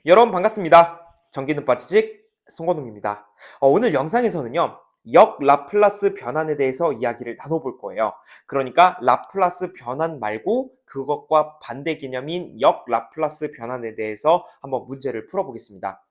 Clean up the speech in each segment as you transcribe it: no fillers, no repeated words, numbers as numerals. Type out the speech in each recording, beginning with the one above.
여러분 반갑습니다. 전기는 빠지직 송건웅입니다. 오늘 영상에서는요. 역 라플라스 변환에 대해서 이야기를 나눠볼 거예요. 그러니까 라플라스 변환 말고 그것과 반대 개념인 역 라플라스 변환에 대해서 한번 문제를 풀어보겠습니다.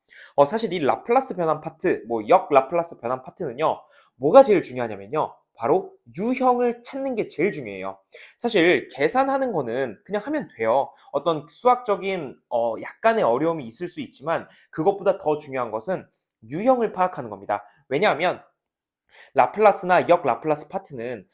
사실 이 라플라스 변환 파트, 역 라플라스 변환 파트는요. 뭐가 제일 중요하냐면요. 바로 유형을 찾는 게 제일 중요해요. 사실 계산하는 거는 그냥 하면 돼요. 어떤 수학적인 약간의 어려움이 있을 수 있지만 그것보다 더 중요한 것은 유형을 파악하는 겁니다. 왜냐하면 라플라스나 역 라플라스 파트는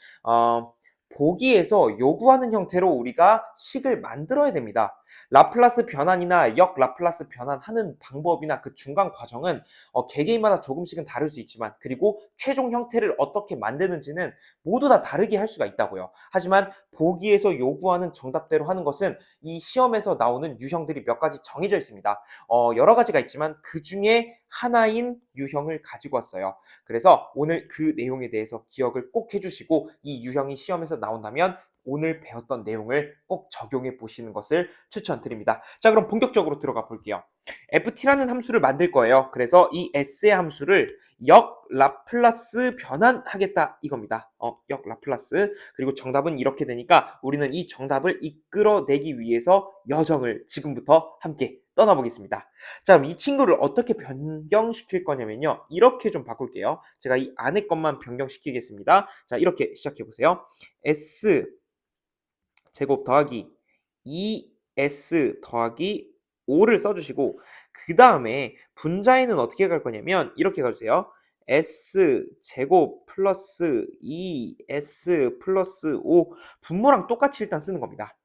보기에서 요구하는 형태로 우리가 식을 만들어야 됩니다. 라플라스 변환이나 역 라플라스 변환하는 방법이나 그 중간 과정은 개개인마다 조금씩은 다를 수 있지만 그리고 최종 형태를 어떻게 만드는지는 모두 다 다르게 할 수가 있다고요. 하지만 보기에서 요구하는 정답대로 하는 것은 이 시험에서 나오는 유형들이 몇 가지 정해져 있습니다. 여러 가지가 있지만 그 중에 하나인 유형을 가지고 왔어요. 그래서 오늘 그 내용에 대해서 기억을 꼭 해주시고 이 유형이 시험에서 나온다면 오늘 배웠던 내용을 꼭 적용해 보시는 것을 추천드립니다. 자, 그럼 본격적으로 들어가 볼게요. ft라는 함수를 만들 거예요. 그래서 이 s의 함수를 역 라플라스 변환하겠다 이겁니다. 역 라플라스. 그리고 정답은 이렇게 되니까 우리는 이 정답을 이끌어내기 위해서 여정을 지금부터 함께 떠나보겠습니다. 자, 그럼 이 친구를 어떻게 변경시킬 거냐면요. 이렇게 좀 바꿀게요. 제가 이 안에 것만 변경시키겠습니다. 자, 이렇게 시작해 보세요. s 제곱 더하기 2s 더하기 5를 써주시고 그 다음에 분자에는 어떻게 갈 거냐면 이렇게 가주세요. s 제곱 플러스 2s 플러스 5 분모랑 똑같이 일단 쓰는 겁니다.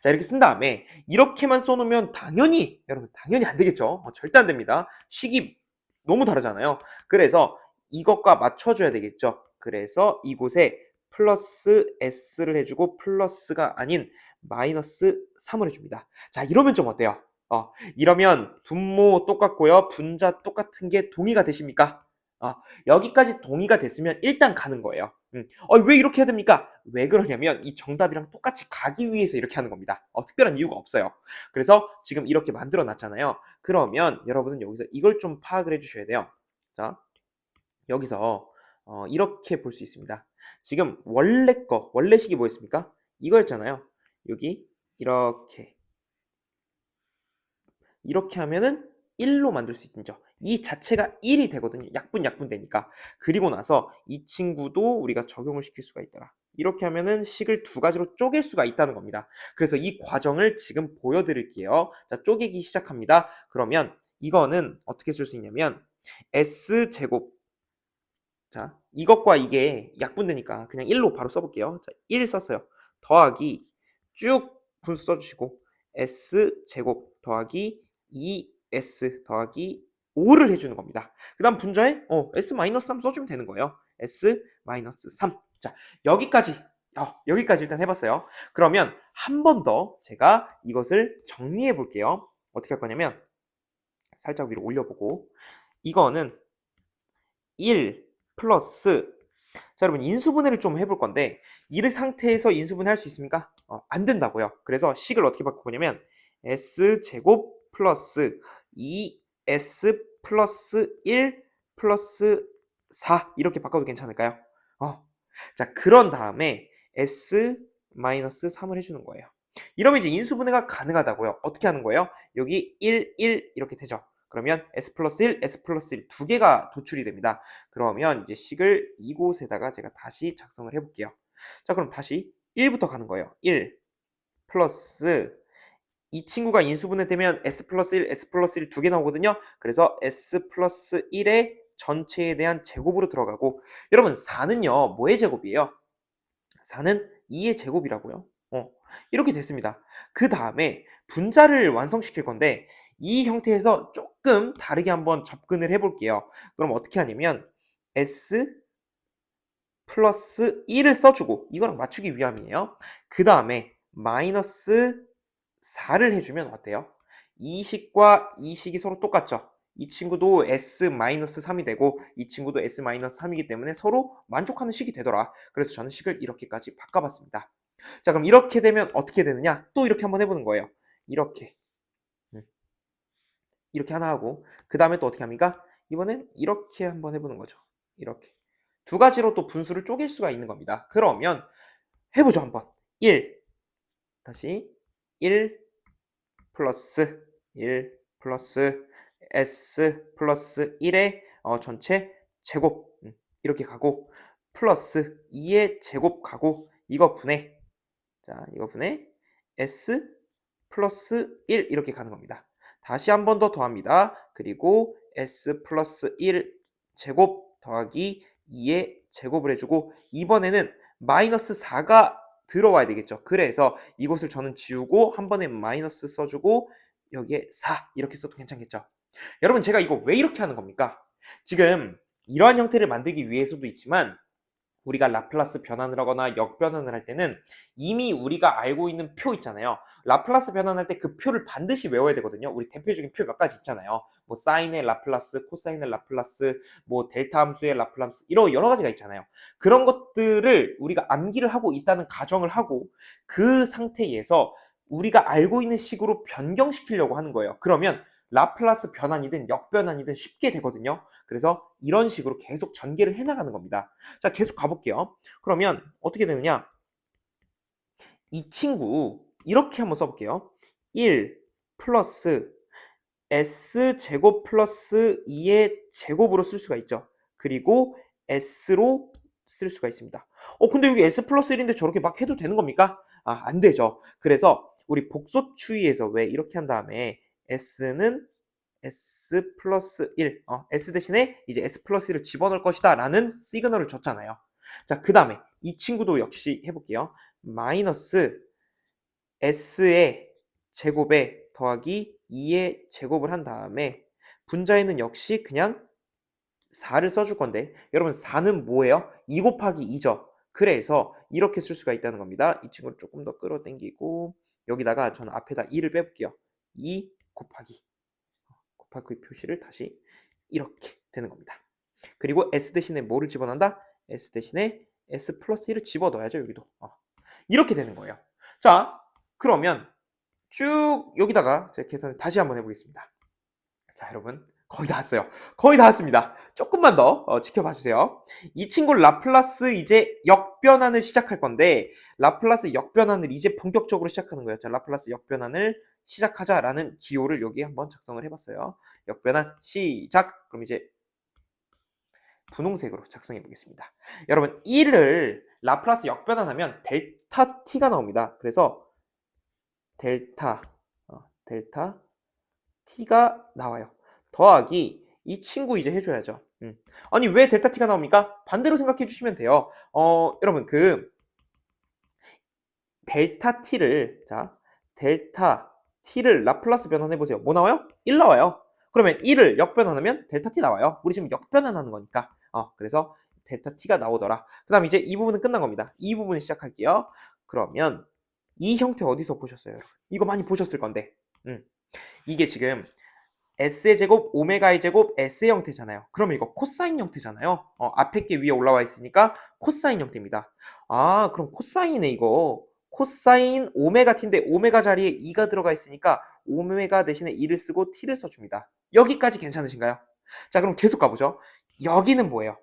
자, 이렇게 쓴 다음에 이렇게만 써놓으면 당연히 여러분 당연히 안 되겠죠. 절대 안 됩니다. 식이 너무 다르잖아요. 그래서 이것과 맞춰줘야 되겠죠. 그래서 이곳에 플러스 s를 해주고 플러스가 아닌 마이너스 3을 해줍니다. 자, 이러면 좀 어때요? 이러면 분모 똑같고요. 분자 똑같은 게 동의가 되십니까? 여기까지 동의가 됐으면 일단 가는 거예요. 왜 이렇게 해야 됩니까? 왜 그러냐면 이 정답이랑 똑같이 가기 위해서 이렇게 하는 겁니다. 특별한 이유가 없어요. 그래서 지금 이렇게 만들어 놨잖아요. 그러면 여러분은 여기서 이걸 좀 파악을 해주셔야 돼요. 자, 여기서 이렇게 볼 수 있습니다. 지금 원래식이 뭐였습니까? 이거였잖아요. 여기 이렇게 하면은 1로 만들 수 있죠. 이 자체가 1이 되거든요. 약분 되니까. 그리고 나서 이 친구도 우리가 적용을 시킬 수가 있더라. 이렇게 하면은 식을 두 가지로 쪼갤 수가 있다는 겁니다. 그래서 이 과정을 지금 보여드릴게요. 자, 쪼개기 시작합니다. 그러면 이거는 어떻게 쓸 수 있냐면 S제곱. 자, 이것과 이게 약분되니까 그냥 1로 바로 써볼게요. 자, 1 썼어요. 더하기 쭉 분수 써주시고 S제곱 더하기 2S 더하기 5를 해주는 겁니다. 그 다음 분자에 S-3 써주면 되는 거예요. S-3. 자, 여기까지 일단 해봤어요. 그러면 한 번 더 제가 이것을 정리해 볼게요. 어떻게 할 거냐면 살짝 위로 올려보고 이거는 1 플러스 자, 여러분 인수분해를 좀 해볼 건데 이 상태에서 인수분해 할 수 있습니까? 안 된다고요. 그래서 식을 어떻게 바꿀 거냐면 S제곱 플러스 2S 플러스 1 플러스 4 이렇게 바꿔도 괜찮을까요? 자, 그런 다음에 S 마이너스 3을 해주는 거예요. 이러면 이제 인수분해가 가능하다고요. 어떻게 하는 거예요? 여기 1, 1 이렇게 되죠. 그러면 S 플러스 1, S 플러스 1 두 개가 도출이 됩니다. 그러면 이제 식을 이곳에다가 제가 다시 작성을 해볼게요. 자, 그럼 다시 1부터 가는 거예요. 1 플러스 이 친구가 인수분해 되면 S 플러스 1, S 플러스 1 두 개 나오거든요. 그래서 S 플러스 1의 전체에 대한 제곱으로 들어가고 여러분 4는요. 뭐의 제곱이에요? 4는 2의 제곱이라고요. 이렇게 됐습니다. 그 다음에 분자를 완성시킬 건데 이 형태에서 조금 다르게 한번 접근을 해볼게요. 그럼 어떻게 하냐면 S 플러스 1을 써주고 이거랑 맞추기 위함이에요. 그 다음에 마이너스 4를 해주면 어때요? 이 식과 이 식이 서로 똑같죠? 이 친구도 S-3이 되고 이 친구도 S-3이기 때문에 서로 만족하는 식이 되더라. 그래서 저는 식을 이렇게까지 바꿔봤습니다. 자, 그럼 이렇게 되면 어떻게 되느냐? 또 이렇게 한번 해보는 거예요. 이렇게. 이렇게 하나 하고 그 다음에 또 어떻게 합니까? 이번엔 이렇게 한번 해보는 거죠. 이렇게. 두 가지로 또 분수를 쪼갤 수가 있는 겁니다. 그러면 해보죠 한번. 1 다시 1 플러스 1 플러스 s 플러스 1의 전체 제곱 이렇게 가고 플러스 2의 제곱 가고 이거 분해 자 이거 분해 s 플러스 1 이렇게 가는 겁니다. 다시 한 번 더 더합니다. 그리고 s 플러스 1 제곱 더하기 2의 제곱을 해주고 이번에는 마이너스 4가 들어와야 되겠죠. 그래서 이곳을 저는 지우고 한 번에 마이너스 써주고 여기에 4 이렇게 써도 괜찮겠죠. 여러분 제가 이거 왜 이렇게 하는 겁니까? 지금 이러한 형태를 만들기 위해서도 있지만 우리가 라플라스 변환을 하거나 역변환을 할 때는 이미 우리가 알고 있는 표 있잖아요. 라플라스 변환할 때 그 표를 반드시 외워야 되거든요. 우리 대표적인 표 몇 가지 있잖아요. 뭐 사인의 라플라스, 코사인의 라플라스, 뭐 델타 함수의 라플라스 이런 여러 가지가 있잖아요. 그런 것들을 우리가 암기를 하고 있다는 가정을 하고 그 상태에서 우리가 알고 있는 식으로 변경시키려고 하는 거예요. 그러면 라플라스 변환이든 역변환이든 쉽게 되거든요. 그래서 이런 식으로 계속 전개를 해나가는 겁니다. 자, 계속 가볼게요. 그러면 어떻게 되느냐? 이 친구 이렇게 한번 써볼게요. 1 플러스 s제곱 플러스 2의 제곱으로 쓸 수가 있죠. 그리고 s로 쓸 수가 있습니다. 근데 여기 s 플러스 1인데 저렇게 막 해도 되는 겁니까? 안 되죠. 그래서 우리 복소 추이에서 왜 이렇게 한 다음에 s는 s 플러스 1, s 대신에 이제 s 플러스 1을 집어넣을 것이다 라는 시그널을 줬잖아요. 자, 그 다음에 이 친구도 역시 해볼게요. 마이너스 s의 제곱에 더하기 2의 제곱을 한 다음에 분자에는 역시 그냥 4를 써줄 건데 여러분 4는 뭐예요? 2 곱하기 2죠. 그래서 이렇게 쓸 수가 있다는 겁니다. 이 친구를 조금 더 끌어당기고 여기다가 저는 앞에다 2를 빼볼게요. 2 곱하기 표시를 다시 이렇게 되는 겁니다. 그리고 s 대신에 뭐를 집어넣는다? s 대신에 s 플러스 1을 집어넣어야죠. 여기도. 이렇게 되는 거예요. 자, 그러면 쭉 여기다가 제가 계산을 다시 한번 해보겠습니다. 자, 여러분 거의 다 왔어요. 거의 다 왔습니다. 조금만 더 지켜봐 주세요. 이 친구 라플라스 이제 역변환을 시작할 건데 라플라스 역변환을 이제 본격적으로 시작하는 거예요. 자, 라플라스 역변환을 시작하자라는 기호를 여기 한번 작성을 해봤어요. 역변환 시작. 그럼 이제 분홍색으로 작성해 보겠습니다. 여러분 1을 라플라스 역변환하면 델타 t가 나옵니다. 그래서 델타 t가 나와요. 더하기 이 친구 이제 해줘야죠. 아니 왜 델타 t가 나옵니까? 반대로 생각해 주시면 돼요. 여러분 그 델타 t를 라플라스 변환해 보세요. 뭐 나와요? 1 나와요. 그러면 1을 역변환하면 델타 t 나와요. 우리 지금 역변환하는 거니까. 그래서 델타 t가 나오더라. 그 다음 이제 이 부분은 끝난 겁니다. 이 부분 시작할게요. 그러면 이 형태 어디서 보셨어요, 여러분? 이거 많이 보셨을 건데. 이게 지금 s의 제곱, 오메가의 제곱, s의 형태잖아요. 그러면 이거 코사인 형태잖아요. 앞에 게 위에 올라와 있으니까 코사인 형태입니다. 그럼 코사인이네 이거. 코사인 오메가 t인데 오메가 자리에 2가 들어가 있으니까 오메가 대신에 2를 쓰고 t를 써줍니다. 여기까지 괜찮으신가요? 자, 그럼 계속 가보죠. 여기는 뭐예요?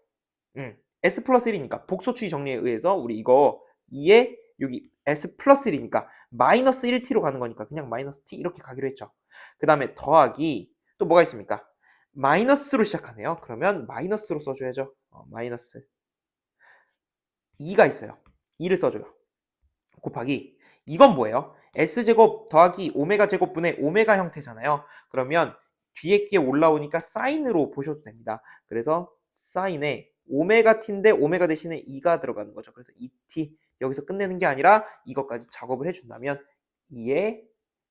s 플러스 1이니까 복소추이 정리에 의해서 우리 이거 2에 여기 s 플러스 1이니까 마이너스 1t로 가는 거니까 그냥 마이너스 t 이렇게 가기로 했죠. 그 다음에 더하기 또 뭐가 있습니까? 마이너스로 시작하네요. 그러면 마이너스로 써줘야죠. 마이너스 2가 있어요. 2를 써줘요. 곱하기 이건 뭐예요? s제곱 더하기 오메가 제곱분의 오메가 형태잖아요. 그러면 뒤에 게 올라오니까 사인으로 보셔도 됩니다. 그래서 사인에 오메가 t인데 오메가 대신에 2가 들어가는 거죠. 그래서 2t 여기서 끝내는 게 아니라 이것까지 작업을 해준다면 2에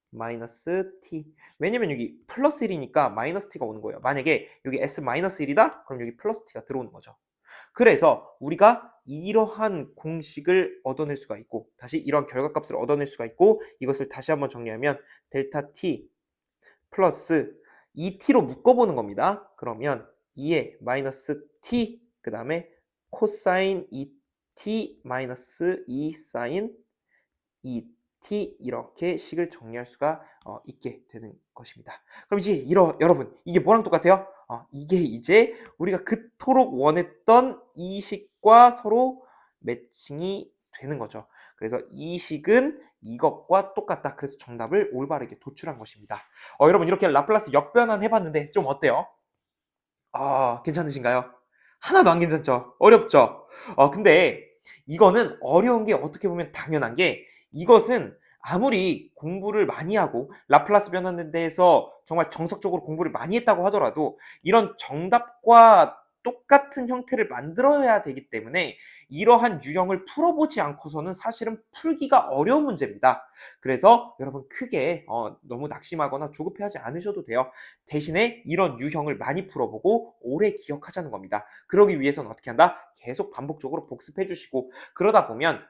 마이너스 t. 왜냐면 여기 플러스 1이니까 마이너스 t가 오는 거예요. 만약에 여기 s 마이너스 1이다? 그럼 여기 플러스 t가 들어오는 거죠. 그래서 우리가 이러한 공식을 얻어낼 수가 있고 다시 이런 결과값을 얻어낼 수가 있고 이것을 다시 한번 정리하면 델타 t 플러스 2t로 묶어보는 겁니다. 그러면 2에 마이너스 t 그 다음에 코사인 2t 마이너스 2 사인 2t t 이렇게 식을 정리할 수가 있게 되는 것입니다. 그럼 이제 여러분 이게 뭐랑 똑같아요? 이게 이제 우리가 그토록 원했던 이 식과 서로 매칭이 되는 거죠. 그래서 이 식은 이것과 똑같다. 그래서 정답을 올바르게 도출한 것입니다. 여러분 이렇게 라플라스 역변환 해봤는데 좀 어때요? 괜찮으신가요? 하나도 안 괜찮죠? 어렵죠? 근데 이거는 어려운 게 어떻게 보면 당연한 게 이것은 아무리 공부를 많이 하고 라플라스 변환에 대해서 정말 정석적으로 공부를 많이 했다고 하더라도 이런 정답과 똑같은 형태를 만들어야 되기 때문에 이러한 유형을 풀어보지 않고서는 사실은 풀기가 어려운 문제입니다. 그래서 여러분 크게 너무 낙심하거나 조급해하지 않으셔도 돼요. 대신에 이런 유형을 많이 풀어보고 오래 기억하자는 겁니다. 그러기 위해서는 어떻게 한다? 계속 반복적으로 복습해 주시고 그러다 보면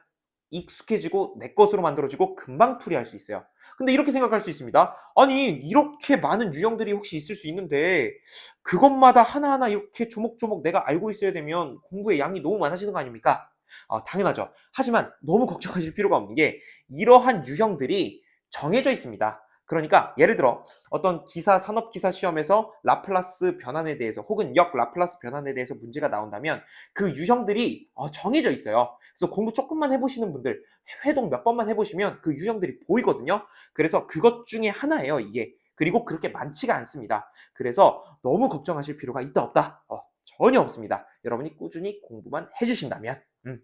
익숙해지고 내 것으로 만들어지고 금방 풀이할 수 있어요. 근데 이렇게 생각할 수 있습니다. 아니 이렇게 많은 유형들이 혹시 있을 수 있는데 그것마다 하나하나 이렇게 조목조목 내가 알고 있어야 되면 공부의 양이 너무 많아지는 거 아닙니까? 당연하죠. 하지만 너무 걱정하실 필요가 없는 게 이러한 유형들이 정해져 있습니다. 그러니까 예를 들어 어떤 산업기사 시험에서 라플라스 변환에 대해서 혹은 역 라플라스 변환에 대해서 문제가 나온다면 그 유형들이 정해져 있어요. 그래서 공부 조금만 해보시는 분들 회동 몇 번만 해보시면 그 유형들이 보이거든요. 그래서 그것 중에 하나예요, 이게. 그리고 그렇게 많지가 않습니다. 그래서 너무 걱정하실 필요가 있다 없다? 전혀 없습니다. 여러분이 꾸준히 공부만 해주신다면.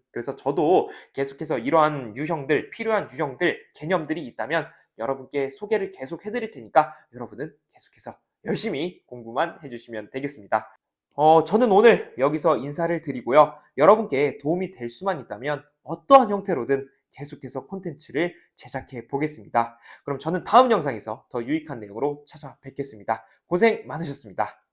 그래서 저도 계속해서 이러한 유형들, 필요한 유형들, 개념들이 있다면 여러분께 소개를 계속 해드릴 테니까 여러분은 계속해서 열심히 공부만 해주시면 되겠습니다. 저는 오늘 여기서 인사를 드리고요. 여러분께 도움이 될 수만 있다면 어떠한 형태로든 계속해서 콘텐츠를 제작해 보겠습니다. 그럼 저는 다음 영상에서 더 유익한 내용으로 찾아뵙겠습니다. 고생 많으셨습니다.